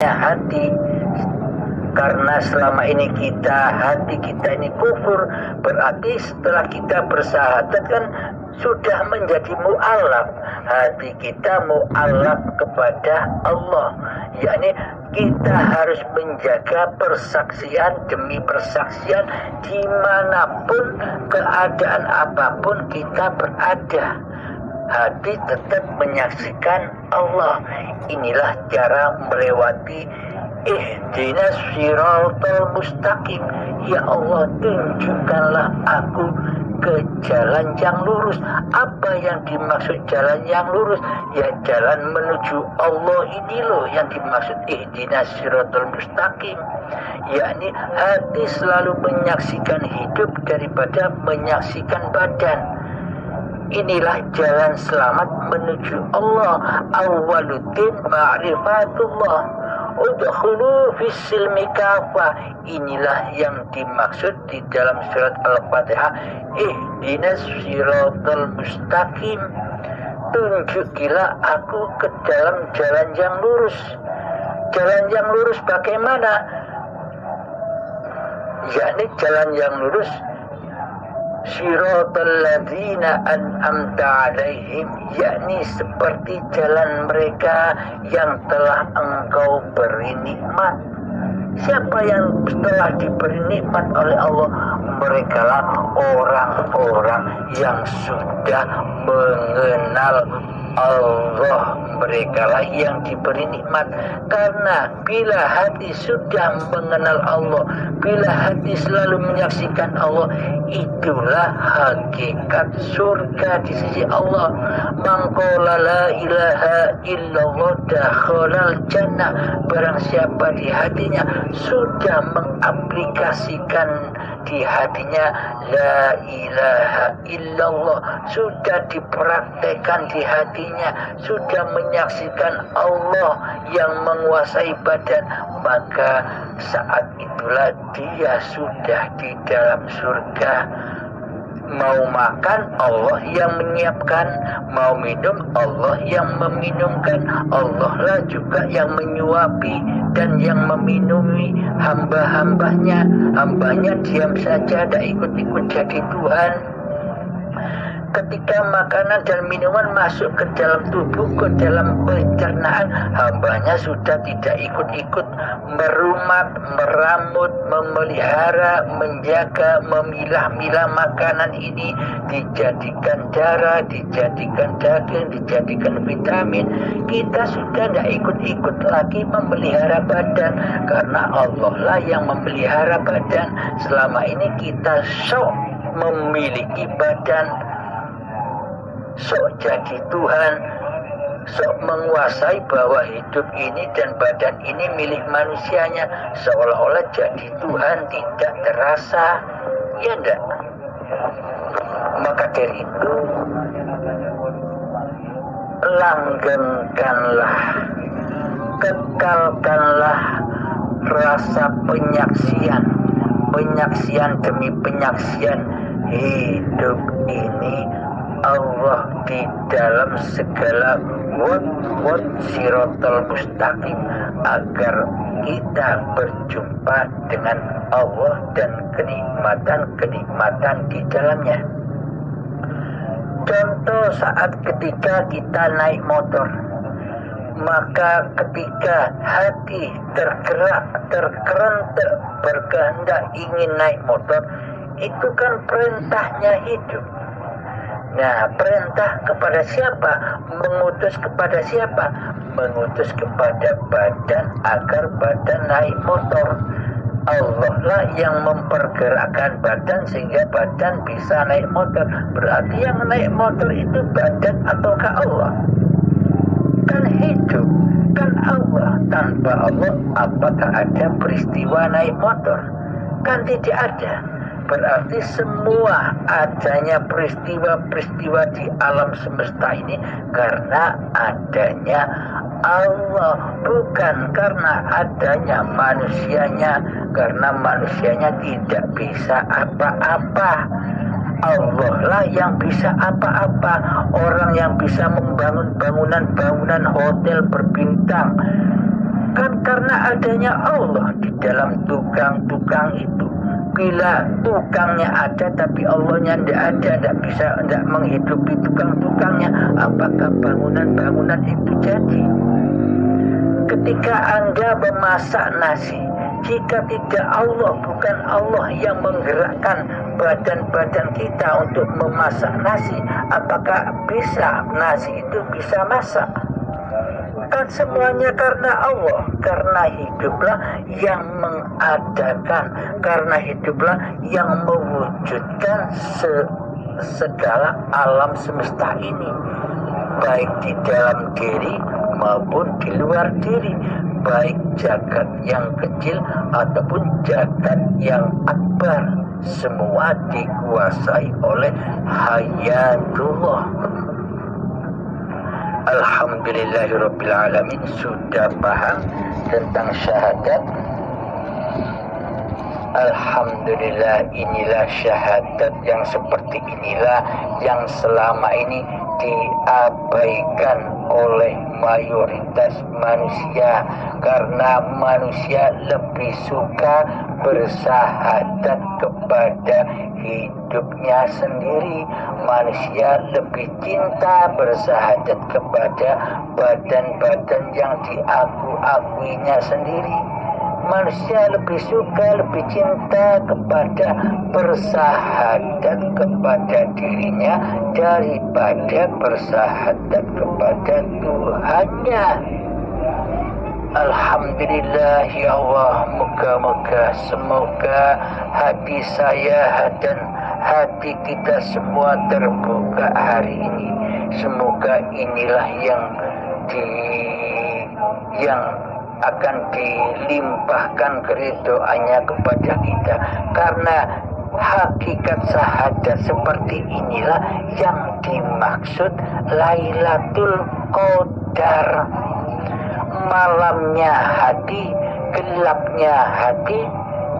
hanya hati. Karena selama ini hati kita ini kufur, berarti setelah kita bersahadat kan sudah menjadi mu'allaf. Hati kita mu'allaf kepada Allah, yakni kita harus menjaga persaksian demi persaksian dimanapun keadaan apapun kita berada. Hati tetap menyaksikan Allah. Inilah cara melewati ihdinas siratal mustaqim. Ya Allah, tunjukkanlah aku ke jalan yang lurus. Apa yang dimaksud jalan yang lurus? Ya jalan menuju Allah ini loh yang dimaksud ihdinas siratal mustaqim. Yakni hati selalu menyaksikan hidup daripada menyaksikan badan. Inilah jalan selamat menuju Allah. Awwaluddin ma'rifatullah. Udkhulu fis-silmi kafah. Inilah yang dimaksud di dalam surat Al-Fatihah. Ihdinas siratal mustaqim. Tunjukilah aku ke dalam jalan yang lurus. Jalan yang lurus bagaimana? Yakni jalan yang lurus siratal ladzina an'amta alaihim, yakni seperti jalan mereka yang telah engkau beri nikmat. Siapa yang telah diberi nikmat oleh Allah? Mereka lah orang-orang yang sudah mengenal Allah. Mereka lah yang diberi nikmat. Karena bila hati sudah mengenal Allah, bila hati selalu menyaksikan Allah, itulah hakikat surga di sisi Allah. Man qala la ilaha illallah dakhalal jannah. Barang siapa di hatinya sudah mengaplikasikan di hatinya la ilaha illallah, sudah dipraktekkan di hatinya, sudah menyaksikan Allah yang menguasai badan, maka saat itulah dia sudah di dalam surga. Mau makan, Allah yang menyiapkan. Mau minum, Allah yang meminumkan. Allah lah juga yang menyuapi dan yang meminumi hamba-hambanya. Hambanya diam saja, tidak ikut-ikut jadi Tuhan. Ketika makanan dan minuman masuk ke dalam tubuh, ke dalam pencernaan, hambanya sudah tidak ikut-ikut merumat, meramut, memelihara, menjaga, memilah-milah makanan ini, dijadikan darah, dijadikan daging, dijadikan vitamin. Kita sudah tidak ikut-ikut lagi memelihara badan, karena Allah lah yang memelihara badan. Selama ini kita sok memiliki badan, sok jadi Tuhan, sok menguasai bahwa hidup ini dan badan ini milik manusianya, seolah-olah jadi Tuhan tidak terasa. Ya enggak? Maka dari itu langgengkanlah, kekalkanlah rasa penyaksian, penyaksian demi penyaksian. Hidup ini Allah di dalam segala wad siratal mustaqim, agar kita berjumpa dengan Allah dan kenikmatan-kenikmatan di dalamnya. Contoh saat ketika kita naik motor, maka ketika hati tergerak, terkerentek, berkehendak ingin naik motor, itu kan perintahnya hidup. Nah, perintah kepada siapa? Mengutus kepada siapa? Mengutus kepada badan agar badan naik motor. Allah lah yang mempergerakkan badan sehingga badan bisa naik motor. Berarti yang naik motor itu badan ataukah Allah? Kan hidup, kan Allah. Tanpa Allah apakah ada peristiwa naik motor? Kan tidak ada. Berarti semua adanya peristiwa-peristiwa di alam semesta ini karena adanya Allah, bukan karena adanya manusianya, karena manusianya tidak bisa apa-apa. Allah lah yang bisa apa-apa. Orang yang bisa membangun bangunan-bangunan hotel berbintang, bukan karena adanya Allah di dalam tukang-tukang itu. Bila tukangnya ada tapi Allahnya tidak ada, tidak menghidupi tukang-tukangnya, apakah bangunan-bangunan itu jadi? Ketika Anda memasak nasi, jika tidak Allah, bukan Allah yang menggerakkan badan-badan kita untuk memasak nasi, apakah bisa nasi itu bisa masak? Kan semuanya karena Allah, karena hiduplah yang mengadakan, karena hiduplah yang mewujudkan segala alam semesta ini, baik di dalam diri maupun di luar diri, baik jagat yang kecil ataupun jagat yang akbar, semua dikuasai oleh Hayatullah. Alhamdulillahirrabbilalamin, sudah paham tentang syahadat. Alhamdulillah, inilah syahadat yang seperti inilah yang selama ini diabaikan oleh mayoritas manusia, karena manusia lebih suka bersahadat kepada hidupnya sendiri. Manusia lebih cinta bersahadat kepada badan-badan yang diaku-akuinya sendiri. Manusia lebih suka, lebih cinta kepada bersahadat kepada dirinya daripada bersahadat kepada Tuhannya. Alhamdulillah ya Allah, semoga hati saya dan hati kita semua terbuka hari ini. Semoga inilah yang akan dilimpahkan keridhaannya kepada kita, karena hakikat syahadat seperti inilah yang dimaksud Lailatul Qadar. Malamnya hati, gelapnya hati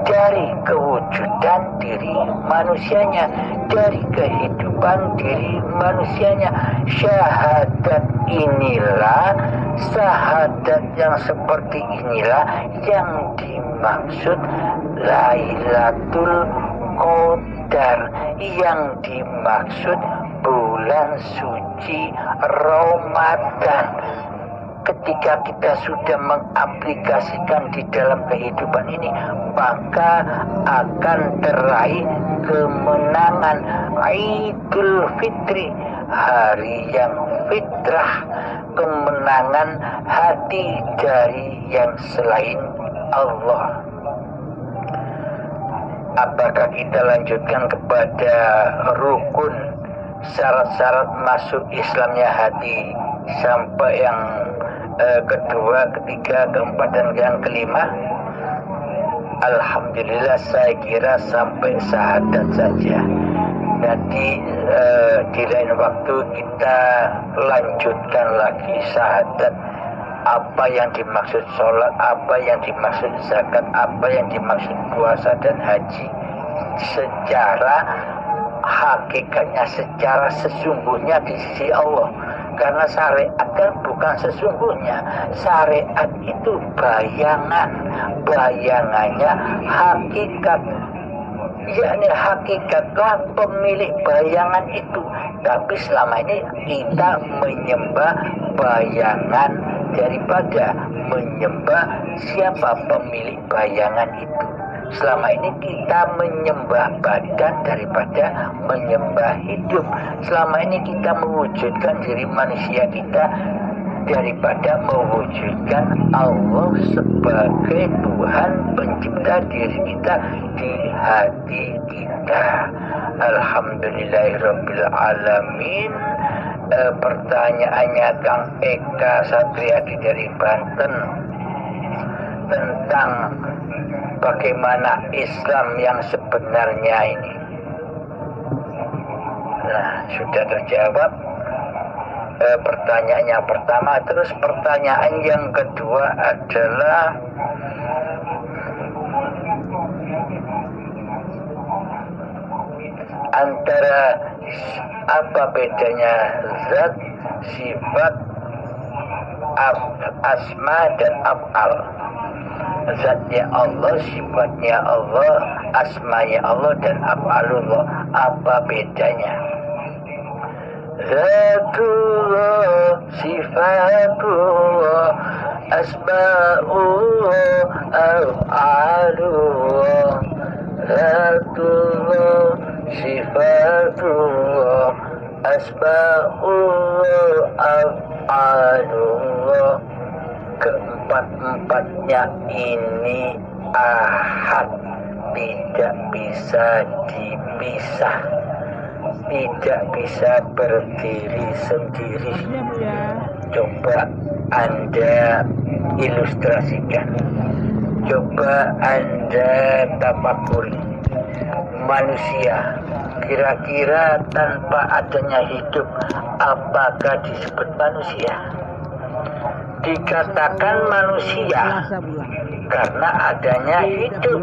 dari kewujudan diri manusianya, dari kehidupan diri manusianya. Syahadat inilah, syahadat yang seperti inilah yang dimaksud Lailatul Qadar, yang dimaksud bulan suci Ramadan. Ketika kita sudah mengaplikasikan di dalam kehidupan ini, maka akan teraih kemenangan Idul Fitri, hari yang fitrah, kemenangan hati dari yang selain Allah. Apakah kita lanjutkan kepada rukun syarat-syarat masuk Islamnya hati sampai yang kedua, ketiga, keempat, dan yang kelima? Alhamdulillah, saya kira sampai syahadat saja. Nanti di lain waktu kita lanjutkan lagi syahadat, apa yang dimaksud sholat, apa yang dimaksud zakat, apa yang dimaksud puasa dan haji secara hakikatnya, secara sesungguhnya di sisi Allah. Karena syariat kan bukan sesungguhnya, syariat itu bayangannya hakikat, yakni hakikatlah pemilik bayangan itu. Tapi selama ini kita menyembah bayangan daripada menyembah siapa pemilik bayangan itu. Selama ini kita menyembah badan daripada menyembah hidup. Selama ini kita mewujudkan diri manusia kita daripada mewujudkan Allah sebagai Tuhan pencipta diri kita di hati kita. Alhamdulillahirrabbilalamin. Pertanyaannya Kang Eka Satriadi dari Banten tentang bagaimana Islam yang sebenarnya ini. Nah, sudah terjawab pertanyaan yang pertama. Terus pertanyaan yang kedua adalah antara apa bedanya zat, sifat, asma dan af'al. Zatnya Allah, sifatnya Allah, asmanya Allah dan af'alullah. Apa bedanya? Zatullah, sifatullah, asma'ullah, af'alullah. Zatullah, sifatullah, asma'ullah, af'alullah. Keempat-empatnya ini ahad, tidak bisa dipisah, tidak bisa berdiri sendiri. Coba Anda ilustrasikan, coba Anda tafakuri. Manusia kira-kira tanpa adanya hidup, apakah disebut manusia? Dikatakan manusia karena adanya hidup.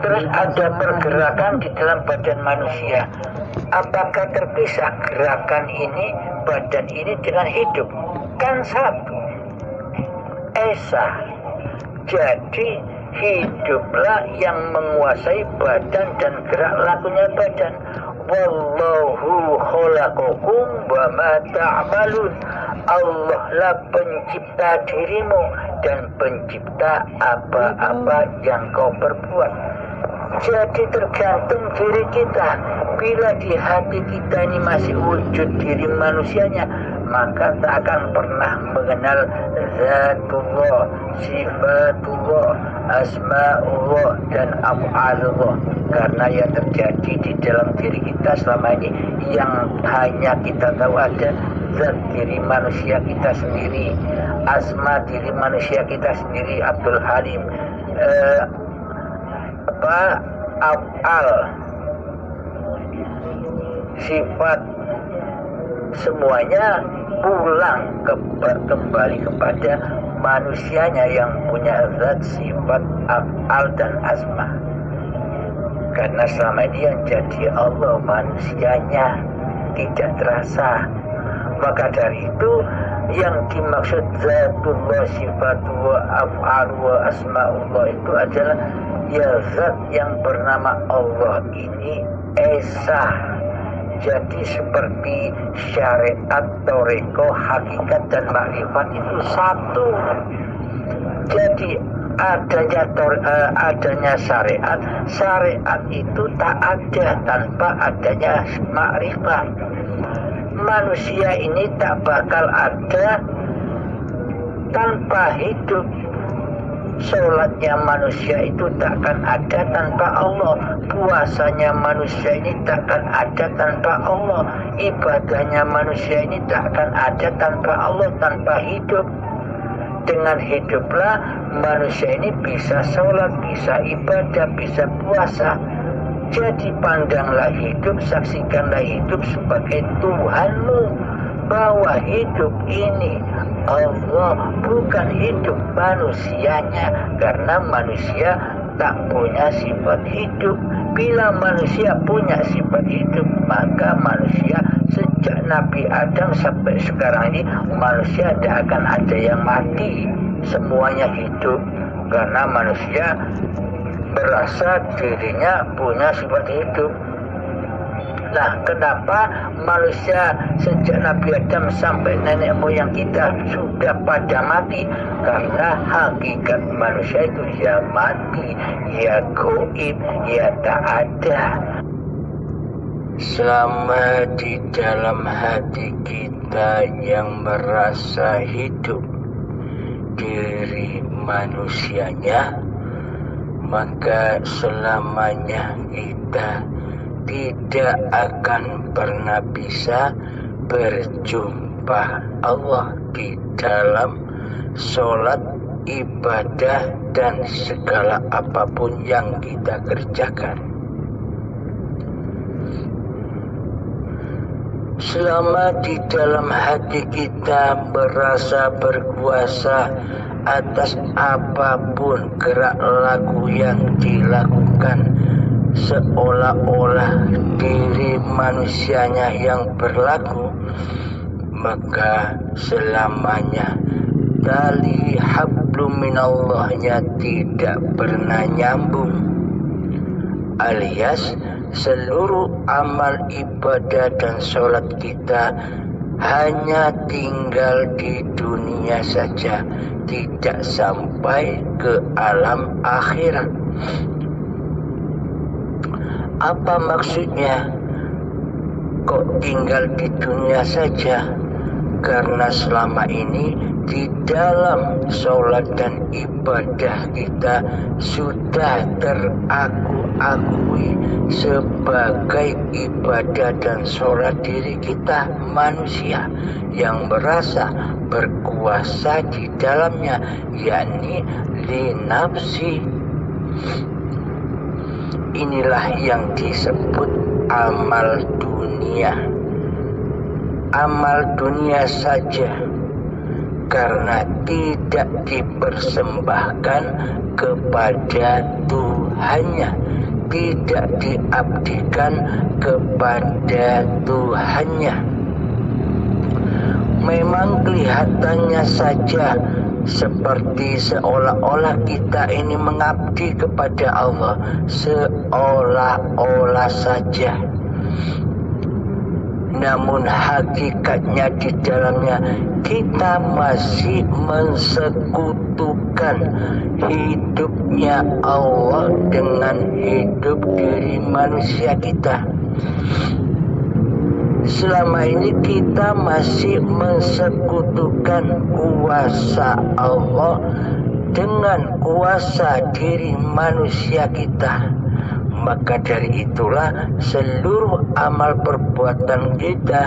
Terus ada pergerakan di dalam badan manusia. Apakah terpisah gerakan ini, badan ini dengan hidup? Kan satu. Esa. Jadi hiduplah yang menguasai badan dan gerak lakunya badan. Wallahu khalaqakum wa ma ta'malun. Allah lah pencipta dirimu dan pencipta apa-apa yang kau perbuat. Jadi tergantung diri kita. Bila di hati kita ini masih wujud diri manusianya, maka tak akan pernah mengenal zatullah, sifatullah, asma'ullah dan af'alullah. Karena yang terjadi di dalam diri kita selama ini, yang hanya kita tahu ada zat diri manusia kita sendiri, asma diri manusia kita sendiri, Abdul Halim, af'al, sifat, semuanya pulang kembali kepada manusianya yang punya zat, sifat, af'al dan asma. Karena selama ini yang jadi Allah, manusianya tidak terasa. Maka dari itu yang dimaksud zatullah, sifatullah, af'alullah, asma'ullah itu adalah ya zat yang bernama Allah ini esa. Jadi seperti syariat, toreko, hakikat dan makrifat itu satu. Jadi adanya syariat, syariat itu tak ada tanpa adanya makrifat. Manusia ini tak bakal ada tanpa hidup. Sholatnya manusia itu takkan ada tanpa Allah. Puasanya manusia ini takkan ada tanpa Allah. Ibadahnya manusia ini takkan ada tanpa Allah, tanpa hidup. Dengan hiduplah manusia ini bisa sholat, bisa ibadah, bisa puasa. Jadi pandanglah hidup, saksikanlah hidup sebagai Tuhanmu. Bahwa hidup ini Allah, bukan hidup manusianya. Karena manusia tak punya sifat hidup. Bila manusia punya sifat hidup, maka manusia sejak Nabi Adam sampai sekarang ini, manusia tidak akan ada yang mati. Semuanya hidup. Karena manusia merasa dirinya punya sifat hidup. Nah, kenapa manusia sejak Nabi Adam sampai nenek moyang kita sudah pada mati? Karena hakikat manusia itu ya mati, ya goib, ya tak ada. Selama di dalam hati kita yang merasa hidup diri manusianya, maka selamanya kita tidak akan pernah bisa berjumpa Allah di dalam sholat, ibadah, dan segala apapun yang kita kerjakan. Selama di dalam hati kita merasa berkuasa atas apapun gerak laku yang dilakukan, seolah-olah diri manusianya yang berlaku, maka selamanya tali hablum minallahnya tidak pernah nyambung, alias seluruh amal ibadah dan sholat kita hanya tinggal di dunia saja, tidak sampai ke alam akhirat. Apa maksudnya? Kok tinggal di dunia saja? Karena selama ini di dalam sholat dan ibadah kita sudah teraku-akui sebagai ibadah dan sholat diri kita manusia yang merasa berkuasa di dalamnya, yakni linafsi. Inilah yang disebut amal dunia. Amal dunia saja, karena tidak dipersembahkan kepada Tuhannya, tidak diabdikan kepada Tuhannya. Memang kelihatannya saja seperti seolah-olah kita ini mengabdi kepada Allah, seolah-olah saja. Namun hakikatnya di dalamnya kita masih mensekutukan hidupnya Allah dengan hidup diri manusia kita. Selama ini kita masih mensekutukan kuasa Allah dengan kuasa diri manusia kita. Maka dari itulah seluruh amal perbuatan kita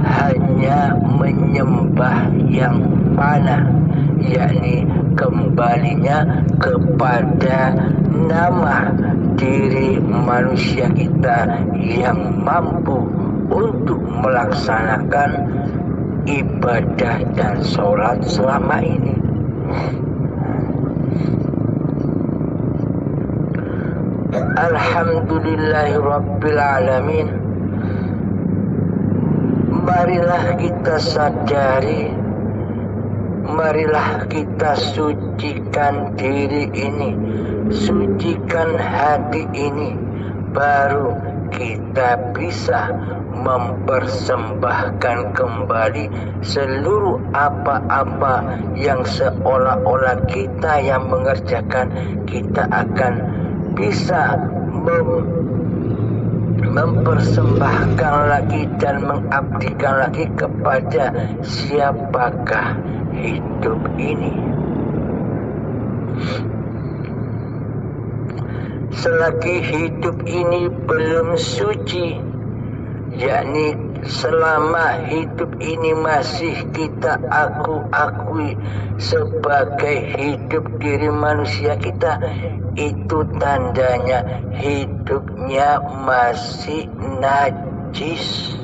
hanya menyembah yang fana, yakni kembalinya kepada nama diri manusia kita yang mampu untuk melaksanakan ibadah dan sholat selama ini. Alhamdulillahirabbil alamin. Marilah kita sadari, marilah kita sucikan diri ini, sucikan hati ini, baru kita bisa mempersembahkan kembali seluruh apa-apa yang seolah-olah kita yang mengerjakan. Kita akan bisa mempersembahkan lagi dan mengabdikan lagi kepada siapakah hidup ini. Selagi hidup ini belum suci, yakni selama hidup ini masih kita akui sebagai hidup diri manusia kita, itu tandanya hidupnya masih najis,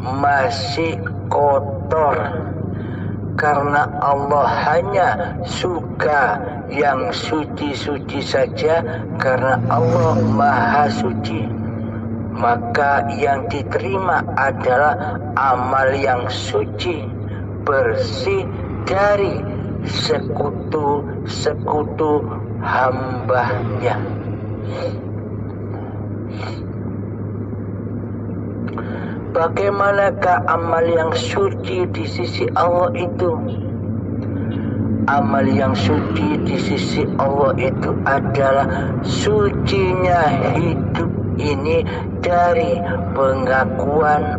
masih kotor. Karena Allah hanya suka yang suci-suci saja, karena Allah Maha Suci. Maka yang diterima adalah amal yang suci, bersih dari sekutu-sekutu hambanya. Bagaimanakah amal yang suci di sisi Allah itu? Amal yang suci di sisi Allah itu adalah sucinya hidup ini dari pengakuan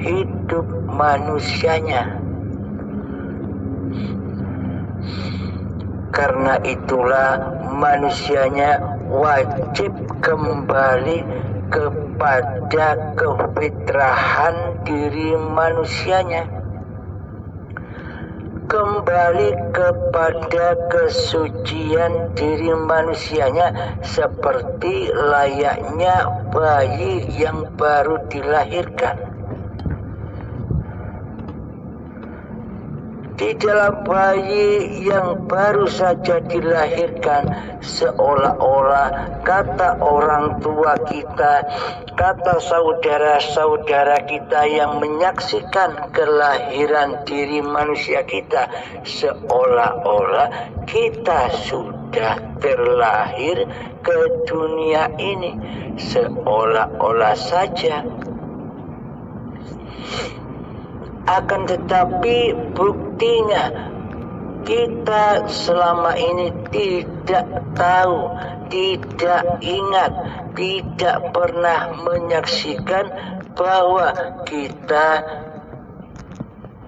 hidup manusianya. Karena itulah manusianya wajib kembali kepada kefitrahan diri manusianya, kembali kepada kesucian diri manusianya, seperti layaknya bayi yang baru dilahirkan. Di dalam bayi yang baru saja dilahirkan, seolah-olah kata orang tua kita, kata saudara-saudara kita yang menyaksikan kelahiran diri manusia kita, seolah-olah kita sudah terlahir ke dunia ini, seolah-olah saja. Akan tetapi buktinya kita selama ini tidak tahu, tidak ingat, tidak pernah menyaksikan bahwa kita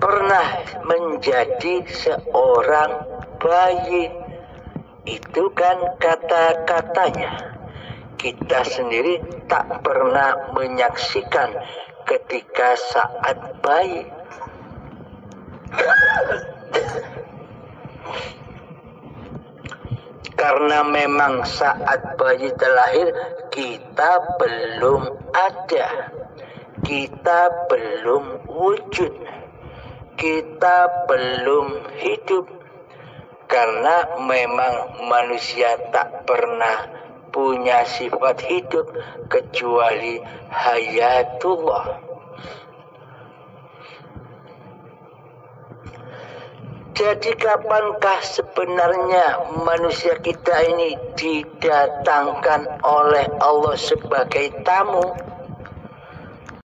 pernah menjadi seorang bayi. Itu kan kata-katanya. Kita sendiri tak pernah menyaksikan ketika saat bayi. Karena memang saat bayi terlahir kita belum ada, kita belum wujud, kita belum hidup. Karena memang manusia tak pernah punya sifat hidup kecuali hayatullah. Jadi kapankah sebenarnya manusia kita ini didatangkan oleh Allah sebagai tamu?